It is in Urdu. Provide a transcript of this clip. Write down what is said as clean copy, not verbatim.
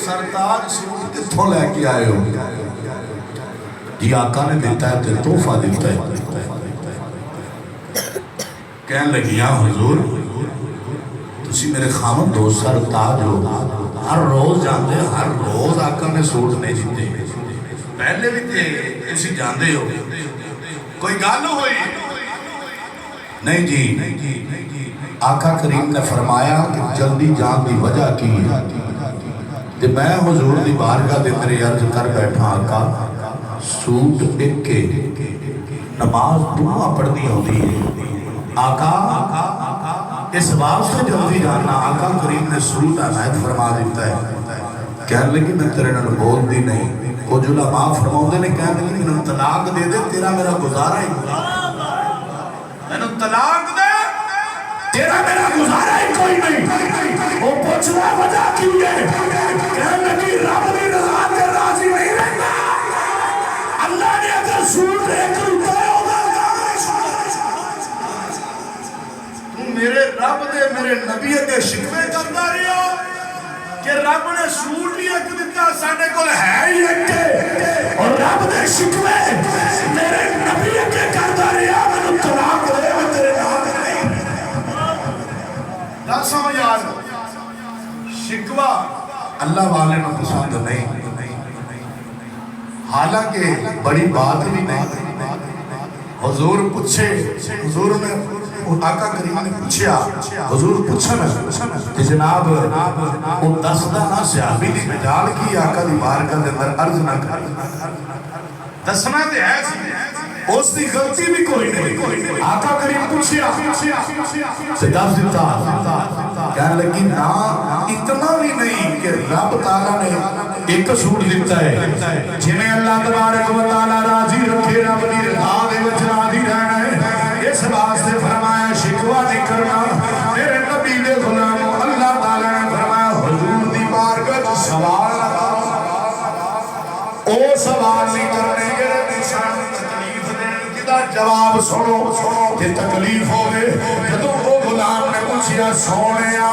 سرتاج سوٹ کتھوں لے کے آئے ہو؟ جی آقا نے دیتا ہے تے تحفہ دیتا ہے۔ کہنے لگی یا حضور تسی میرے خامد دو سرتاج ہو، ہر روز جاندے ہر روز آقا نے سوٹ نہیں دیتے، پہلے بھی تھے تسی جاندے ہو، کوئی گال ہوئی نہیں جی۔ آقا کریم نے فرمایا کہ جلدی جان دی وجہ کی کہ میں حضور دی بارگاہ دے میرے عرض کر بیٹھا آقا سوٹ ایک کے نماز دعا پڑھنی ہوتی ہے آقا اس بات سے جلدی جاننا۔ آقا کریم نے سوٹ عنایت فرما دیتا ہے، کہنے لگی میں تیرے نال بول دی نہیں، وہ جو علماء فرماؤں نے کہنے لگی میں طلاق دے دے تیرا میرا گزارا ہی میں طلاق دے تیرا میرا گزارا ہی کوئی نہیں۔ وہ پوچھنا وجہ کیوں ہے؟ کہنے لگی رب دی رضا تے راضی نہیں رہنا، اللہ نے اگر سوٹ ایک روپے ہوگا تم میرے رب دے میرے نبی کے شکوے کرتا رہی ہو کہ رب نے سوٹ ہی ایک دیتا سانے کو ہے ہی ایک، اور رب دے شکوے میرے نبی کے کرتا رہی ہو میں طلاق دے میں تیرے نام نہیں نہ سمجھ آج۔ شکوہ اللہ والے نے پسند نہیں، حالانکہ بڑی بات بھی نہیں۔ حضور پوچھے، حضور نے آقا کریم نے پوچھیا، حضور پوچھنا کہ جناب وہ دسدہ نہ صحابی دی مجال کی آقا دی بارگاہ دے اندر عرض نہ کر دسنا تے ہے سی اس دی غلطی بھی کوئی نہیں۔ آقا کریم پوچھیا سے دس دیتا، کہنے لگی نا اتنا بھی نہیں کہ رب تعالیٰ نے ایک سوٹ دیتا ہے جنہیں اللہ تبارک و تعالیٰ راضی رکھے رب دی رضا دے وچ راضی رہنا ہے۔ اس واسطے فرمایا شکوہ نہیں کرنا، میرے نبی دے غلاموں اللہ تعالیٰ نے فرمایا حضور دی بارگاہ سوال نہ کرو، او سوال نہیں کرنے گے نشان تکلیف دیں کدا جواب سنو کہ تکلیف ہوئے جدو وہ غلام نے پوچھیا سونیا